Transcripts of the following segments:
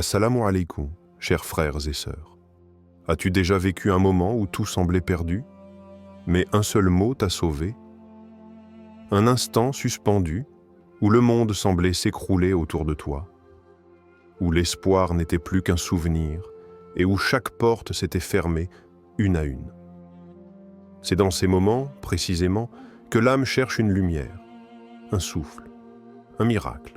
Assalamu alaikum, chers frères et sœurs. As-tu déjà vécu un moment où tout semblait perdu, mais un seul mot t'a sauvé? Un instant suspendu, où le monde semblait s'écrouler autour de toi, où l'espoir n'était plus qu'un souvenir et où chaque porte s'était fermée une à une. C'est dans ces moments, précisément, que l'âme cherche une lumière, un souffle, un miracle.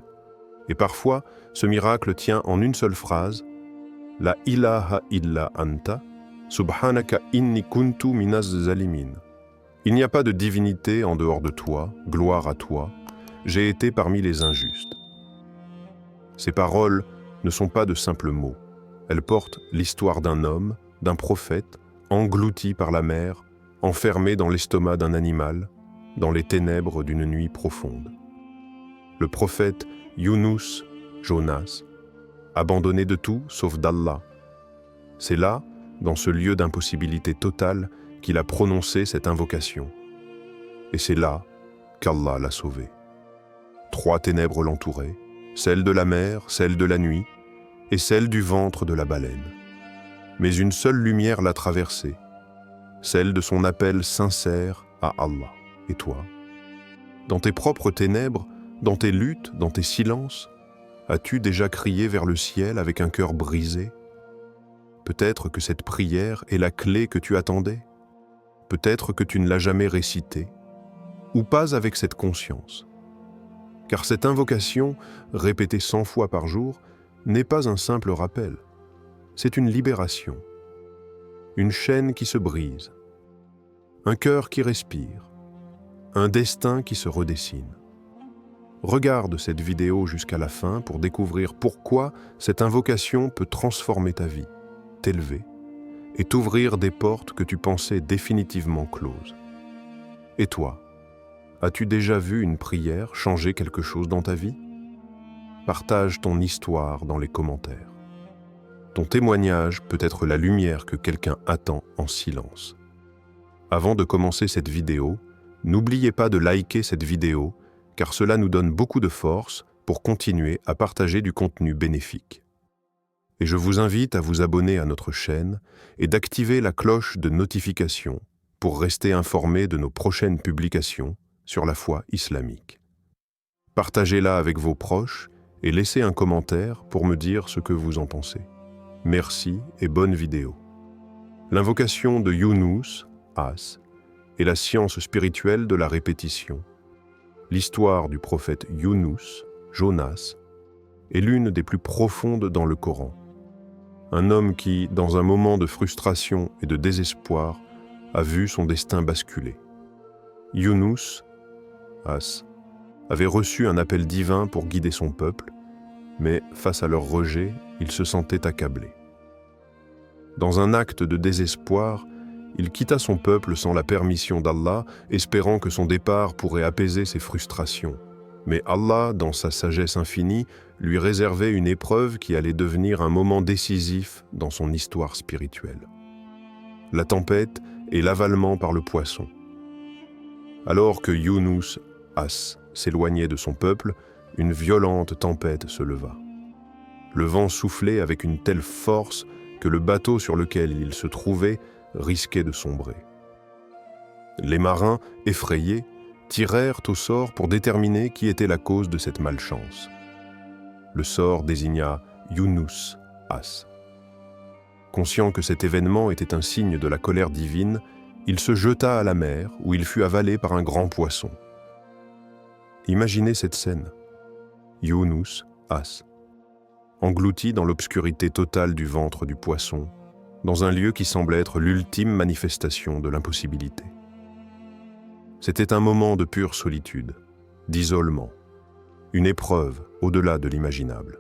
Et parfois, ce miracle tient en une seule phrase, « La ilaha illa anta, subhanaka inni kuntu minaz zalimin ». Il n'y a pas de divinité en dehors de toi, gloire à toi, j'ai été parmi les injustes. Ces paroles ne sont pas de simples mots. Elles portent l'histoire d'un homme, d'un prophète, englouti par la mer, enfermé dans l'estomac d'un animal, dans les ténèbres d'une nuit profonde. Le prophète Yunus, Jonas, abandonné de tout sauf d'Allah. C'est là, dans ce lieu d'impossibilité totale, qu'il a prononcé cette invocation. Et c'est là qu'Allah l'a sauvé. 3 ténèbres l'entouraient, celle de la mer, celle de la nuit, et celle du ventre de la baleine. Mais une seule lumière l'a traversée, celle de son appel sincère à Allah. Et toi? Dans tes propres ténèbres, dans tes luttes, dans tes silences, as-tu déjà crié vers le ciel avec un cœur brisé? Peut-être que cette prière est la clé que tu attendais. Peut-être que tu ne l'as jamais récitée, ou pas avec cette conscience. Car cette invocation, répétée 100 fois par jour, n'est pas un simple rappel. C'est une libération, une chaîne qui se brise, un cœur qui respire, un destin qui se redessine. Regarde cette vidéo jusqu'à la fin pour découvrir pourquoi cette invocation peut transformer ta vie, t'élever et t'ouvrir des portes que tu pensais définitivement closes. Et toi, as-tu déjà vu une prière changer quelque chose dans ta vie? Partage ton histoire dans les commentaires. Ton témoignage peut être la lumière que quelqu'un attend en silence. Avant de commencer cette vidéo, n'oubliez pas de liker cette vidéo car cela nous donne beaucoup de force pour continuer à partager du contenu bénéfique. Et je vous invite à vous abonner à notre chaîne et d'activer la cloche de notification pour rester informé de nos prochaines publications sur la foi islamique. Partagez-la avec vos proches et laissez un commentaire pour me dire ce que vous en pensez. Merci et bonne vidéo. L'invocation de Yunus, As, est la science spirituelle de la répétition. L'histoire du prophète Yunus, Jonas, est l'une des plus profondes dans le Coran. Un homme qui, dans un moment de frustration et de désespoir, a vu son destin basculer. Yunus, As, avait reçu un appel divin pour guider son peuple, mais face à leur rejet, il se sentait accablé. Dans un acte de désespoir, il quitta son peuple sans la permission d'Allah, espérant que son départ pourrait apaiser ses frustrations. Mais Allah, dans sa sagesse infinie, lui réservait une épreuve qui allait devenir un moment décisif dans son histoire spirituelle. La tempête et l'avalement par le poisson. Alors que Yunus, As, s'éloignait de son peuple, une violente tempête se leva. Le vent soufflait avec une telle force que le bateau sur lequel il se trouvait risquait de sombrer. Les marins, effrayés, tirèrent au sort pour déterminer qui était la cause de cette malchance. Le sort désigna Yunus, As. Conscient que cet événement était un signe de la colère divine, il se jeta à la mer où il fut avalé par un grand poisson. Imaginez cette scène. Yunus, As, englouti dans l'obscurité totale du ventre du poisson, dans un lieu qui semblait être l'ultime manifestation de l'impossibilité. C'était un moment de pure solitude, d'isolement, une épreuve au-delà de l'imaginable.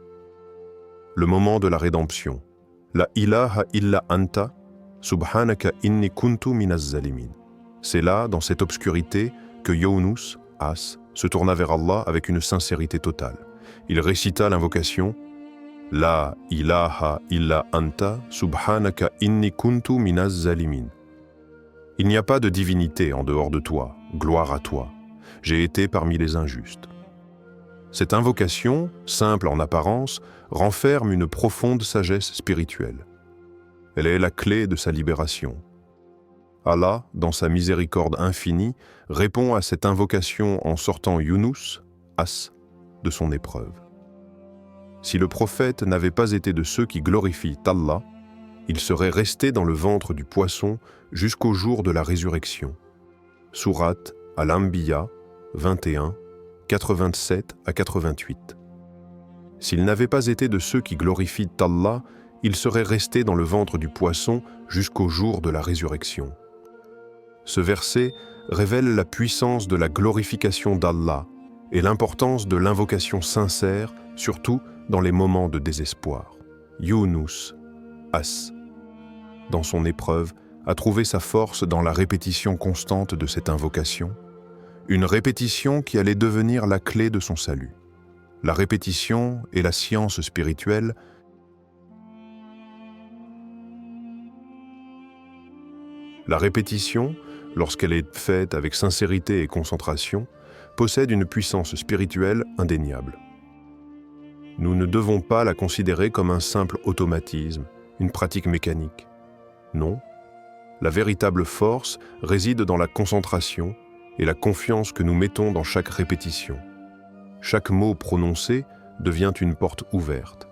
Le moment de la rédemption, la ilaha illa anta, subhanaka inni kuntu minaz zalimin. C'est là, dans cette obscurité, que Yunus, As, se tourna vers Allah avec une sincérité totale. Il récita l'invocation « La ilaha illa anta, subhanaka inni kuntu minaz zalimin ». Il n'y a pas de divinité en dehors de toi, gloire à toi. J'ai été parmi les injustes. Cette invocation, simple en apparence, renferme une profonde sagesse spirituelle. Elle est la clé de sa libération. Allah, dans sa miséricorde infinie, répond à cette invocation en sortant Younous, As, de son épreuve. Si le prophète n'avait pas été de ceux qui glorifient Allah, il serait resté dans le ventre du poisson jusqu'au jour de la résurrection. Sourate Al-Anbiya 21, 87 à 88. S'il n'avait pas été de ceux qui glorifient Allah, il serait resté dans le ventre du poisson jusqu'au jour de la résurrection. Ce verset révèle la puissance de la glorification d'Allah et l'importance de l'invocation sincère, surtout dans les moments de désespoir. Younous, As, dans son épreuve, a trouvé sa force dans la répétition constante de cette invocation, une répétition qui allait devenir la clé de son salut. La répétition est la science spirituelle. La répétition, lorsqu'elle est faite avec sincérité et concentration, possède une puissance spirituelle indéniable. Nous ne devons pas la considérer comme un simple automatisme, une pratique mécanique. Non, la véritable force réside dans la concentration et la confiance que nous mettons dans chaque répétition. Chaque mot prononcé devient une porte ouverte.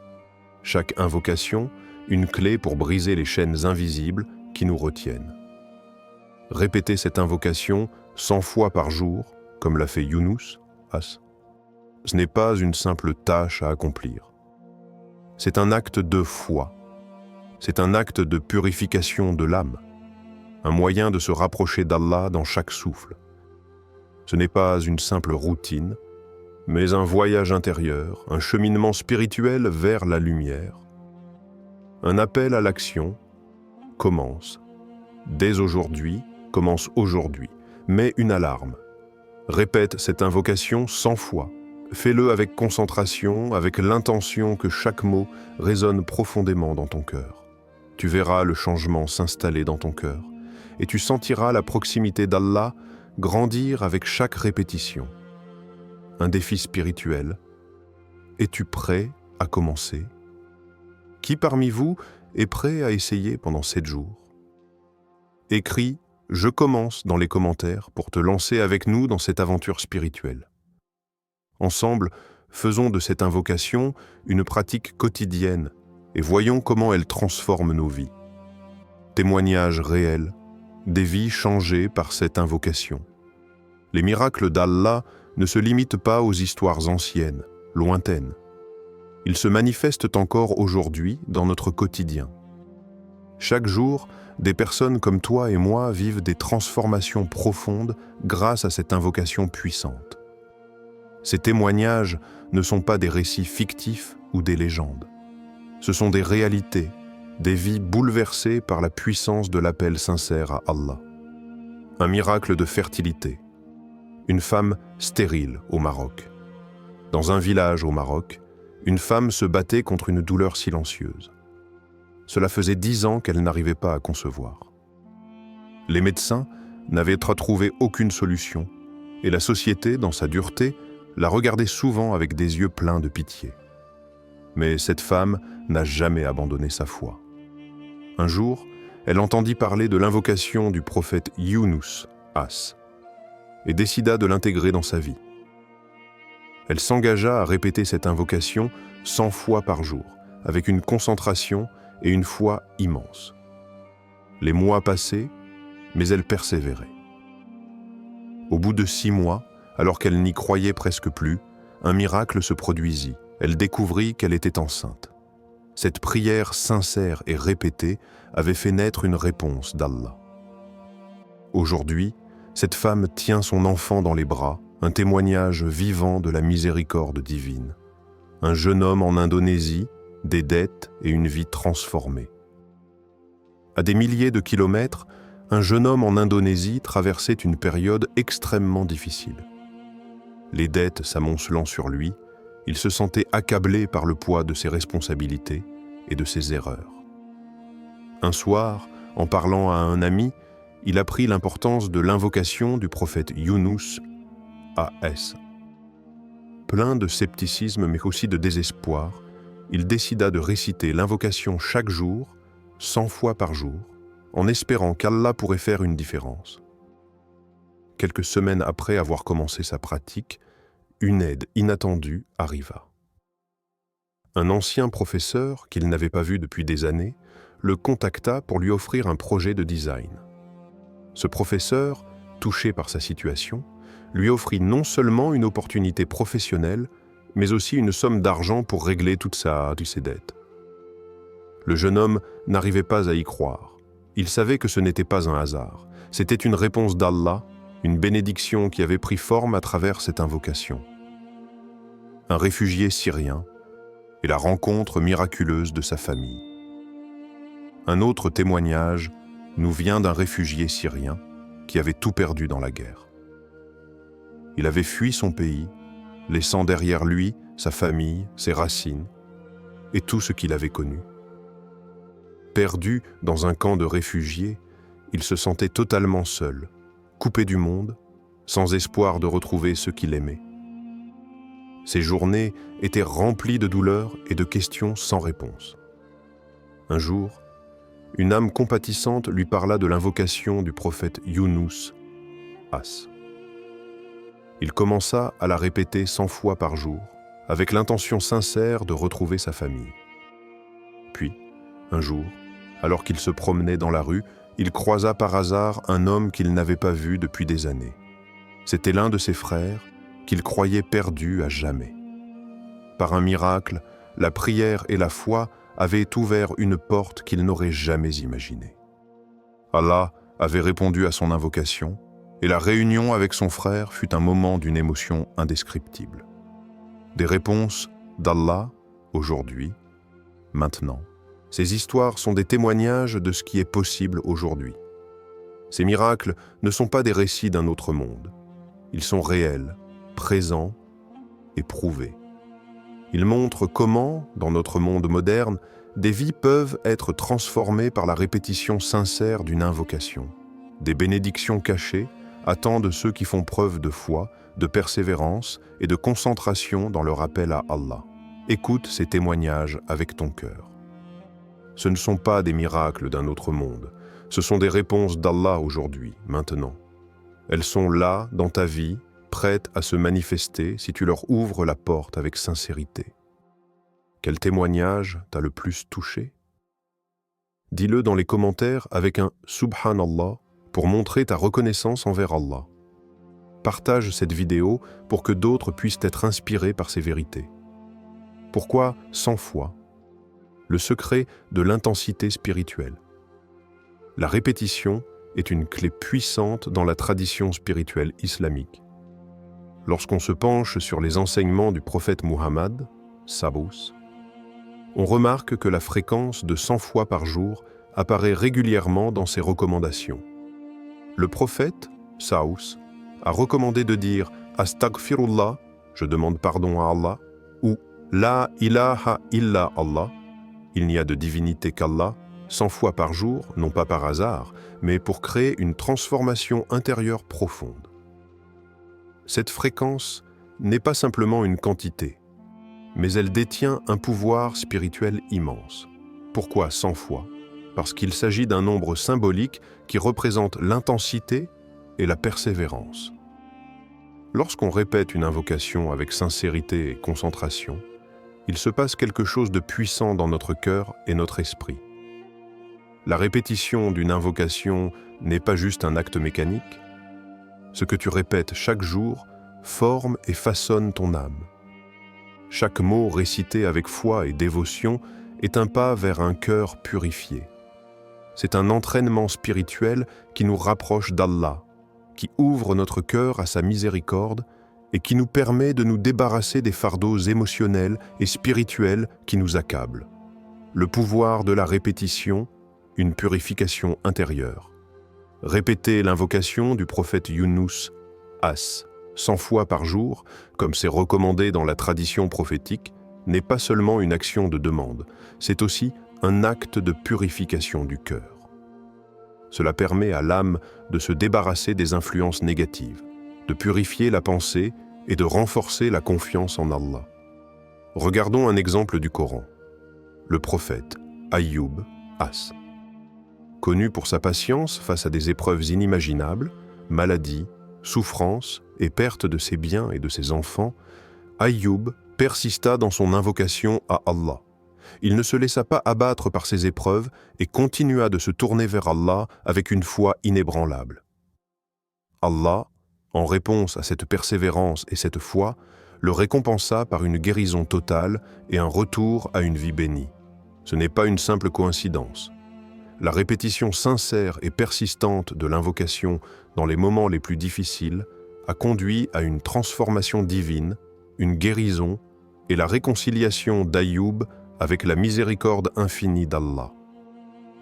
Chaque invocation, une clé pour briser les chaînes invisibles qui nous retiennent. Répéter cette invocation 100 fois par jour, comme l'a fait Younous, As, ce n'est pas une simple tâche à accomplir. C'est un acte de foi. C'est un acte de purification de l'âme, un moyen de se rapprocher d'Allah dans chaque souffle. Ce n'est pas une simple routine, mais un voyage intérieur, un cheminement spirituel vers la lumière. Un appel à l'action commence. Dès aujourd'hui, commence aujourd'hui, mets une alarme. Répète cette invocation 100 fois. Fais-le avec concentration, avec l'intention que chaque mot résonne profondément dans ton cœur. Tu verras le changement s'installer dans ton cœur et tu sentiras la proximité d'Allah grandir avec chaque répétition. Un défi spirituel. Es-tu prêt à commencer? Qui parmi vous est prêt à essayer pendant 7 jours? Écris « Je commence » dans les commentaires pour te lancer avec nous dans cette aventure spirituelle. Ensemble, faisons de cette invocation une pratique quotidienne et voyons comment elle transforme nos vies. Témoignages réels, des vies changées par cette invocation. Les miracles d'Allah ne se limitent pas aux histoires anciennes, lointaines. Ils se manifestent encore aujourd'hui dans notre quotidien. Chaque jour, des personnes comme toi et moi vivent des transformations profondes grâce à cette invocation puissante. Ces témoignages ne sont pas des récits fictifs ou des légendes. Ce sont des réalités, des vies bouleversées par la puissance de l'appel sincère à Allah. Un miracle de fertilité. Une femme stérile au Maroc. Dans un village au Maroc, une femme se battait contre une douleur silencieuse. Cela faisait 10 ans qu'elle n'arrivait pas à concevoir. Les médecins n'avaient trouvé aucune solution et la société, dans sa dureté, la regardait souvent avec des yeux pleins de pitié. Mais cette femme n'a jamais abandonné sa foi. Un jour, elle entendit parler de l'invocation du prophète Younous, As, et décida de l'intégrer dans sa vie. Elle s'engagea à répéter cette invocation 100 fois par jour, avec une concentration et une foi immense. Les mois passaient, mais elle persévérait. Au bout de 6 mois, alors qu'elle n'y croyait presque plus, un miracle se produisit. Elle découvrit qu'elle était enceinte. Cette prière sincère et répétée avait fait naître une réponse d'Allah. Aujourd'hui, cette femme tient son enfant dans les bras, un témoignage vivant de la miséricorde divine. Un jeune homme en Indonésie, des dettes et une vie transformée. À des milliers de kilomètres, un jeune homme en Indonésie traversait une période extrêmement difficile. Les dettes s'amoncelant sur lui, il se sentait accablé par le poids de ses responsabilités et de ses erreurs. Un soir, en parlant à un ami, il apprit l'importance de l'invocation du prophète Younous, As. Plein de scepticisme mais aussi de désespoir, il décida de réciter l'invocation chaque jour, 100 fois par jour, en espérant qu'Allah pourrait faire une différence. Quelques semaines après avoir commencé sa pratique, une aide inattendue arriva. Un ancien professeur, qu'il n'avait pas vu depuis des années, le contacta pour lui offrir un projet de design. Ce professeur, touché par sa situation, lui offrit non seulement une opportunité professionnelle, mais aussi une somme d'argent pour régler toutes ses dettes. Le jeune homme n'arrivait pas à y croire. Il savait que ce n'était pas un hasard. C'était une réponse d'Allah, une bénédiction qui avait pris forme à travers cette invocation. Un réfugié syrien et la rencontre miraculeuse de sa famille. Un autre témoignage nous vient d'un réfugié syrien qui avait tout perdu dans la guerre. Il avait fui son pays, laissant derrière lui sa famille, ses racines et tout ce qu'il avait connu. Perdu dans un camp de réfugiés, il se sentait totalement seul, coupé du monde, sans espoir de retrouver ceux qu'il aimait. Ses journées étaient remplies de douleurs et de questions sans réponse. Un jour, une âme compatissante lui parla de l'invocation du prophète Younous, As. Il commença à la répéter 100 fois par jour, avec l'intention sincère de retrouver sa famille. Puis, un jour, alors qu'il se promenait dans la rue, il croisa par hasard un homme qu'il n'avait pas vu depuis des années. C'était l'un de ses frères qu'il croyait perdu à jamais. Par un miracle, la prière et la foi avaient ouvert une porte qu'il n'aurait jamais imaginée. Allah avait répondu à son invocation, et la réunion avec son frère fut un moment d'une émotion indescriptible. Des réponses d'Allah, aujourd'hui, maintenant. Ces histoires sont des témoignages de ce qui est possible aujourd'hui. Ces miracles ne sont pas des récits d'un autre monde. Ils sont réels, présents et prouvés. Ils montrent comment, dans notre monde moderne, des vies peuvent être transformées par la répétition sincère d'une invocation. Des bénédictions cachées attendent ceux qui font preuve de foi, de persévérance et de concentration dans leur appel à Allah. Écoute ces témoignages avec ton cœur. Ce ne sont pas des miracles d'un autre monde, ce sont des réponses d'Allah aujourd'hui, maintenant. Elles sont là, dans ta vie, prêtes à se manifester si tu leur ouvres la porte avec sincérité. Quel témoignage t'a le plus touché? Dis-le dans les commentaires avec un « Subhanallah » pour montrer ta reconnaissance envers Allah. Partage cette vidéo pour que d'autres puissent être inspirés par ces vérités. Pourquoi 100 fois? Le secret de l'intensité spirituelle. La répétition est une clé puissante dans la tradition spirituelle islamique. Lorsqu'on se penche sur les enseignements du prophète Muhammad, Sabbous, on remarque que la fréquence de 100 fois par jour apparaît régulièrement dans ses recommandations. Le prophète, Sabbous, a recommandé de dire « Astaghfirullah », je demande pardon à Allah, ou « La ilaha illa Allah », il n'y a de divinité qu'Allah, 100 fois par jour, non pas par hasard, mais pour créer une transformation intérieure profonde. Cette fréquence n'est pas simplement une quantité, mais elle détient un pouvoir spirituel immense. Pourquoi 100 fois? Parce qu'il s'agit d'un nombre symbolique qui représente l'intensité et la persévérance. Lorsqu'on répète une invocation avec sincérité et concentration, il se passe quelque chose de puissant dans notre cœur et notre esprit. La répétition d'une invocation n'est pas juste un acte mécanique. Ce que tu répètes chaque jour forme et façonne ton âme. Chaque mot récité avec foi et dévotion est un pas vers un cœur purifié. C'est un entraînement spirituel qui nous rapproche d'Allah, qui ouvre notre cœur à sa miséricorde et qui nous permet de nous débarrasser des fardeaux émotionnels et spirituels qui nous accablent. Le pouvoir de la répétition, une purification intérieure. Répéter l'invocation du prophète Younous, As, 100 fois par jour, comme c'est recommandé dans la tradition prophétique, n'est pas seulement une action de demande, c'est aussi un acte de purification du cœur. Cela permet à l'âme de se débarrasser des influences négatives, de purifier la pensée et de renforcer la confiance en Allah. Regardons un exemple du Coran. Le prophète Ayyub As. Connu pour sa patience face à des épreuves inimaginables, maladies, souffrances et perte de ses biens et de ses enfants, Ayyub persista dans son invocation à Allah. Il ne se laissa pas abattre par ces épreuves et continua de se tourner vers Allah avec une foi inébranlable. Allah, en réponse à cette persévérance et cette foi, le récompensa par une guérison totale et un retour à une vie bénie. Ce n'est pas une simple coïncidence. La répétition sincère et persistante de l'invocation dans les moments les plus difficiles a conduit à une transformation divine, une guérison et la réconciliation d'Ayyub avec la miséricorde infinie d'Allah.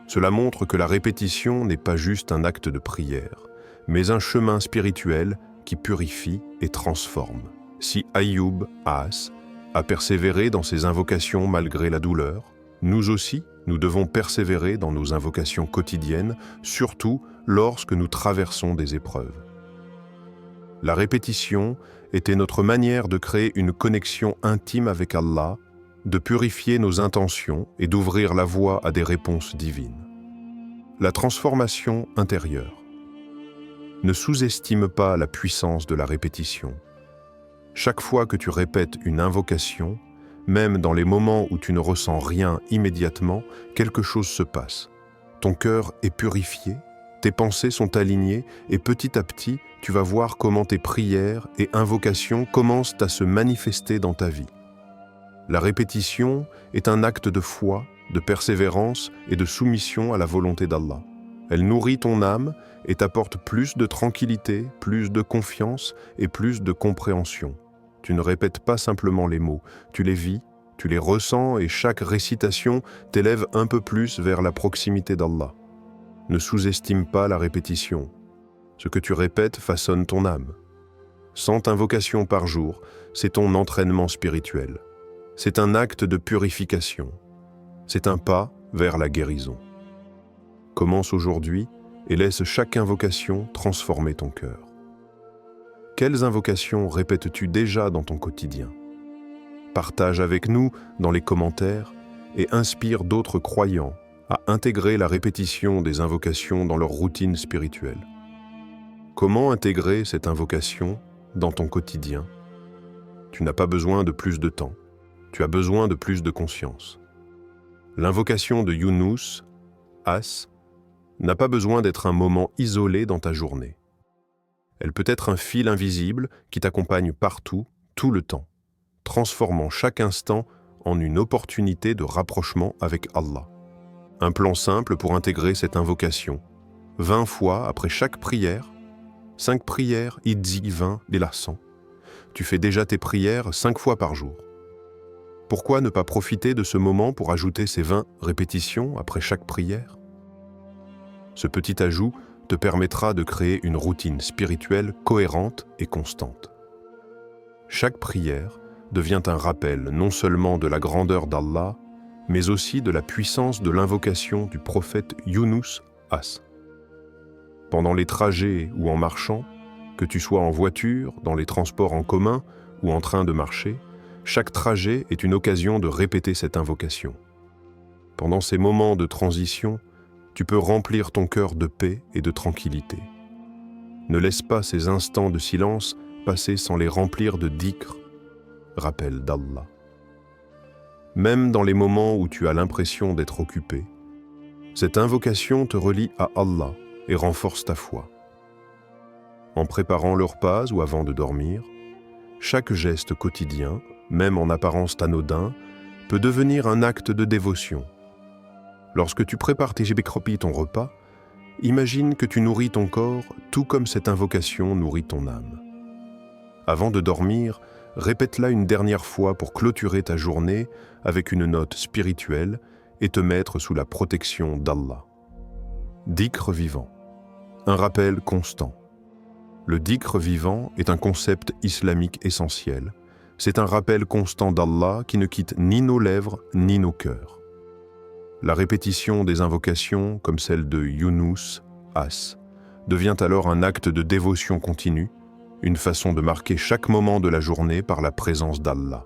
Cela montre que la répétition n'est pas juste un acte de prière, mais un chemin spirituel qui purifie et transforme. Si Ayyub As a persévéré dans ses invocations malgré la douleur, nous aussi, nous devons persévérer dans nos invocations quotidiennes, surtout lorsque nous traversons des épreuves. La répétition était notre manière de créer une connexion intime avec Allah, de purifier nos intentions et d'ouvrir la voie à des réponses divines. La transformation intérieure. Ne sous-estime pas la puissance de la répétition. Chaque fois que tu répètes une invocation, même dans les moments où tu ne ressens rien immédiatement, quelque chose se passe. Ton cœur est purifié, tes pensées sont alignées et petit à petit, tu vas voir comment tes prières et invocations commencent à se manifester dans ta vie. La répétition est un acte de foi, de persévérance et de soumission à la volonté d'Allah. Elle nourrit ton âme et t'apporte plus de tranquillité, plus de confiance et plus de compréhension. Tu ne répètes pas simplement les mots, tu les vis, tu les ressens et chaque récitation t'élève un peu plus vers la proximité d'Allah. Ne sous-estime pas la répétition. Ce que tu répètes façonne ton âme. 100 invocations par jour, c'est ton entraînement spirituel. C'est un acte de purification. C'est un pas vers la guérison. Commence aujourd'hui et laisse chaque invocation transformer ton cœur. Quelles invocations répètes-tu déjà dans ton quotidien? Partage avec nous dans les commentaires et inspire d'autres croyants à intégrer la répétition des invocations dans leur routine spirituelle. Comment intégrer cette invocation dans ton quotidien? Tu n'as pas besoin de plus de temps, tu as besoin de plus de conscience. L'invocation de Yunus, As, n'a pas besoin d'être un moment isolé dans ta journée. Elle peut être un fil invisible qui t'accompagne partout, tout le temps, transformant chaque instant en une opportunité de rapprochement avec Allah. Un plan simple pour intégrer cette invocation. 20 fois après chaque prière, 5 prières, idzi 20 lila 100. Tu fais déjà tes prières 5 fois par jour. Pourquoi ne pas profiter de ce moment pour ajouter ces 20 répétitions après chaque prière? Ce petit ajout te permettra de créer une routine spirituelle cohérente et constante. Chaque prière devient un rappel non seulement de la grandeur d'Allah, mais aussi de la puissance de l'invocation du prophète Yunus As. Pendant les trajets ou en marchant, que tu sois en voiture, dans les transports en commun ou en train de marcher, chaque trajet est une occasion de répéter cette invocation. Pendant ces moments de transition, tu peux remplir ton cœur de paix et de tranquillité. Ne laisse pas ces instants de silence passer sans les remplir de dhikr, rappel d'Allah. Même dans les moments où tu as l'impression d'être occupé, cette invocation te relie à Allah et renforce ta foi. En préparant le repas ou avant de dormir, chaque geste quotidien, même en apparence anodin, peut devenir un acte de dévotion. Lorsque tu prépares ton repas, imagine que tu nourris ton corps tout comme cette invocation nourrit ton âme. Avant de dormir, répète-la une dernière fois pour clôturer ta journée avec une note spirituelle et te mettre sous la protection d'Allah. Dhikr vivant. Un rappel constant. Le dhikr vivant est un concept islamique essentiel. C'est un rappel constant d'Allah qui ne quitte ni nos lèvres ni nos cœurs. La répétition des invocations, comme celle de Yunus, As, devient alors un acte de dévotion continue, une façon de marquer chaque moment de la journée par la présence d'Allah.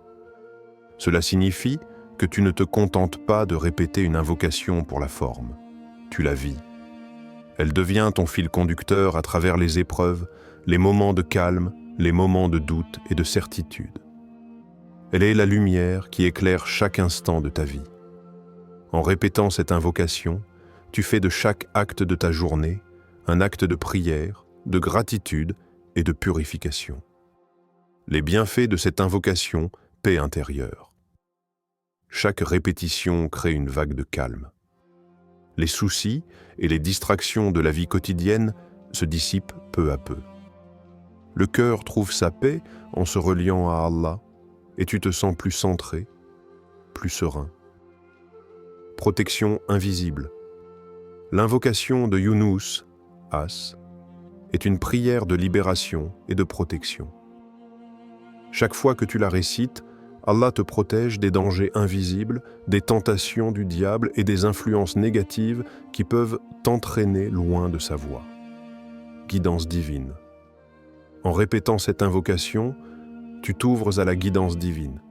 Cela signifie que tu ne te contentes pas de répéter une invocation pour la forme, tu la vis. Elle devient ton fil conducteur à travers les épreuves, les moments de calme, les moments de doute et de certitude. Elle est la lumière qui éclaire chaque instant de ta vie. En répétant cette invocation, tu fais de chaque acte de ta journée un acte de prière, de gratitude et de purification. Les bienfaits de cette invocation, paix intérieure. Chaque répétition crée une vague de calme. Les soucis et les distractions de la vie quotidienne se dissipent peu à peu. Le cœur trouve sa paix en se reliant à Allah et tu te sens plus centré, plus serein. Protection invisible. L'invocation de Younous, As, est une prière de libération et de protection. Chaque fois que tu la récites, Allah te protège des dangers invisibles, des tentations du diable et des influences négatives qui peuvent t'entraîner loin de sa voie. Guidance divine. En répétant cette invocation, tu t'ouvres à la guidance divine.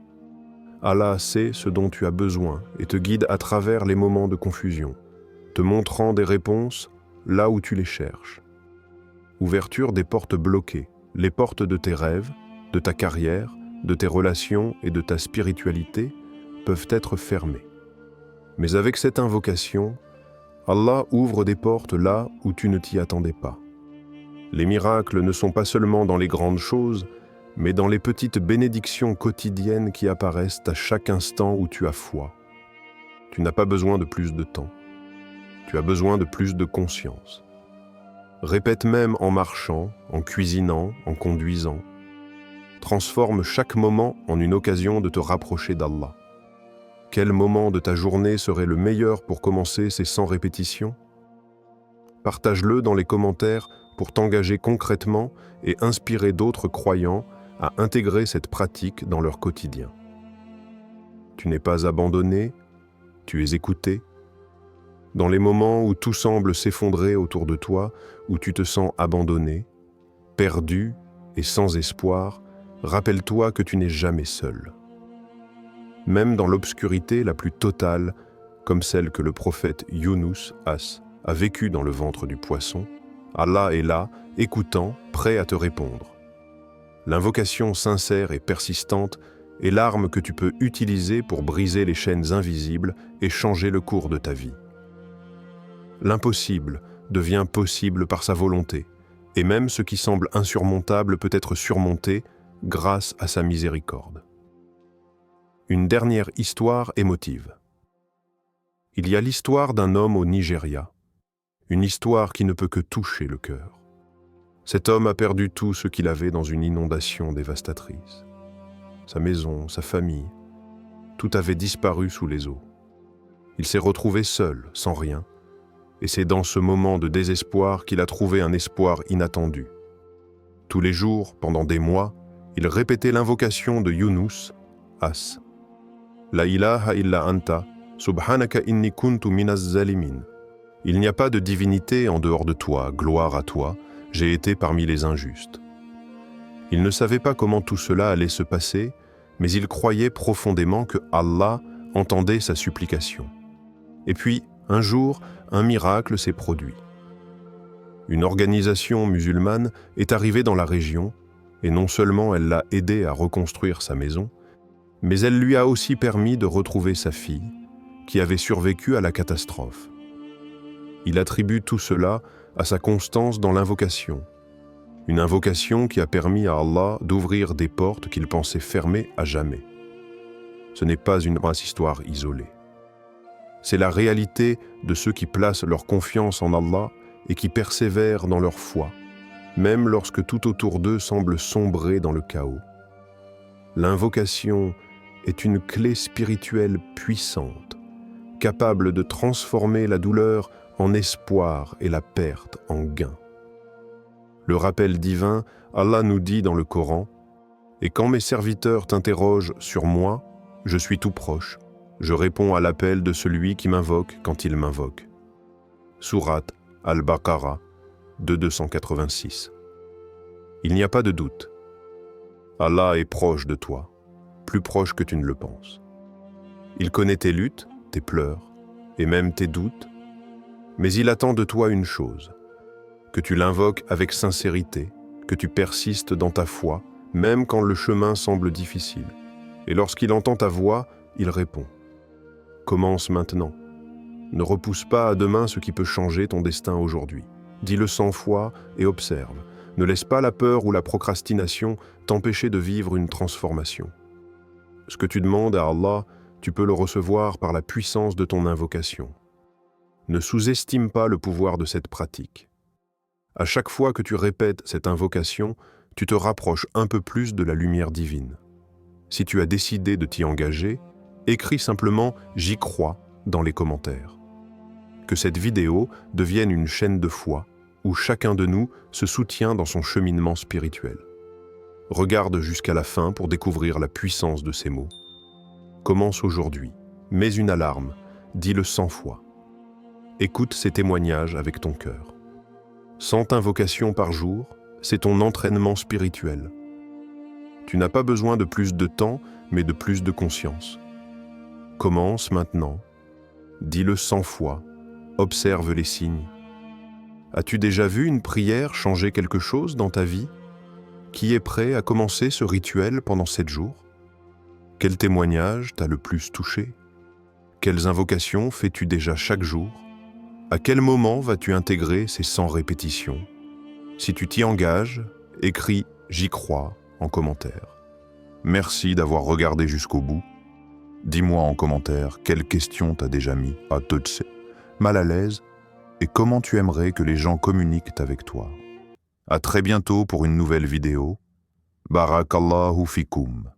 Allah sait ce dont tu as besoin et te guide à travers les moments de confusion, te montrant des réponses là où tu les cherches. Ouverture des portes bloquées, les portes de tes rêves, de ta carrière, de tes relations et de ta spiritualité peuvent être fermées. Mais avec cette invocation, Allah ouvre des portes là où tu ne t'y attendais pas. Les miracles ne sont pas seulement dans les grandes choses, mais dans les petites bénédictions quotidiennes qui apparaissent à chaque instant où tu as foi. Tu n'as pas besoin de plus de temps. Tu as besoin de plus de conscience. Répète même en marchant, en cuisinant, en conduisant. Transforme chaque moment en une occasion de te rapprocher d'Allah. Quel moment de ta journée serait le meilleur pour commencer ces 100 répétitions? Partage-le dans les commentaires pour t'engager concrètement et inspirer d'autres croyants à intégrer cette pratique dans leur quotidien. Tu n'es pas abandonné, tu es écouté. Dans les moments où tout semble s'effondrer autour de toi, où tu te sens abandonné, perdu et sans espoir, rappelle-toi que tu n'es jamais seul. Même dans l'obscurité la plus totale, comme celle que le prophète Younous, As, a vécue dans le ventre du poisson, Allah est là, écoutant, prêt à te répondre. L'invocation sincère et persistante est l'arme que tu peux utiliser pour briser les chaînes invisibles et changer le cours de ta vie. L'impossible devient possible par sa volonté, et même ce qui semble insurmontable peut être surmonté grâce à sa miséricorde. Une dernière histoire émotive. Il y a l'histoire d'un homme au Nigeria, une histoire qui ne peut que toucher le cœur. Cet homme a perdu tout ce qu'il avait dans une inondation dévastatrice. Sa maison, sa famille, tout avait disparu sous les eaux. Il s'est retrouvé seul, sans rien, et c'est dans ce moment de désespoir qu'il a trouvé un espoir inattendu. Tous les jours, pendant des mois, il répétait l'invocation de Younous, As. La ilaha illa anta, subhanaka inni kuntu minaz zalimin. Il n'y a pas de divinité en dehors de toi, gloire à toi, j'ai été parmi les injustes. Il ne savait pas comment tout cela allait se passer, mais il croyait profondément que Allah entendait sa supplication. Et puis, un jour, un miracle s'est produit. Une organisation musulmane est arrivée dans la région, et non seulement elle l'a aidé à reconstruire sa maison, mais elle lui a aussi permis de retrouver sa fille, qui avait survécu à la catastrophe. Il attribue tout cela à sa constance dans l'invocation, une invocation qui a permis à Allah d'ouvrir des portes qu'il pensait fermées à jamais. Ce n'est pas une histoire isolée. C'est la réalité de ceux qui placent leur confiance en Allah et qui persévèrent dans leur foi, même lorsque tout autour d'eux semble sombrer dans le chaos. L'invocation est une clé spirituelle puissante, capable de transformer la douleur en espoir et la perte en gain. Le rappel divin, Allah nous dit dans le Coran, « Et quand mes serviteurs t'interrogent sur moi, je suis tout proche. Je réponds à l'appel de celui qui m'invoque quand il m'invoque. » Sourate Al-Baqarah 286. Il n'y a pas de doute. Allah est proche de toi, plus proche que tu ne le penses. Il connaît tes luttes, tes pleurs, et même tes doutes, mais il attend de toi une chose, que tu l'invoques avec sincérité, que tu persistes dans ta foi, même quand le chemin semble difficile. Et lorsqu'il entend ta voix, il répond. Commence maintenant. Ne repousse pas à demain ce qui peut changer ton destin aujourd'hui. Dis-le 100 fois et observe. Ne laisse pas la peur ou la procrastination t'empêcher de vivre une transformation. Ce que tu demandes à Allah, tu peux le recevoir par la puissance de ton invocation. Ne sous-estime pas le pouvoir de cette pratique. À chaque fois que tu répètes cette invocation, tu te rapproches un peu plus de la lumière divine. Si tu as décidé de t'y engager, écris simplement « J'y crois » dans les commentaires. Que cette vidéo devienne une chaîne de foi où chacun de nous se soutient dans son cheminement spirituel. Regarde jusqu'à la fin pour découvrir la puissance de ces mots. Commence aujourd'hui, mets une alarme, dis-le 100 fois. Écoute ces témoignages avec ton cœur. 100 invocations par jour, c'est ton entraînement spirituel. Tu n'as pas besoin de plus de temps, mais de plus de conscience. Commence maintenant, dis-le 100 fois, observe les signes. As-tu déjà vu une prière changer quelque chose dans ta vie? Qui est prêt à commencer ce rituel pendant 7 jours? Quel témoignage t'a le plus touché? Quelles invocations fais-tu déjà chaque jour? À quel moment vas-tu intégrer ces 100 répétitions? Si tu t'y engages, écris « J'y crois » en commentaire. Merci d'avoir regardé jusqu'au bout. Dis-moi en commentaire quelle question t'as déjà mis à toucher, mal à l'aise, et comment tu aimerais que les gens communiquent avec toi. À très bientôt pour une nouvelle vidéo. Barakallahu fikoum.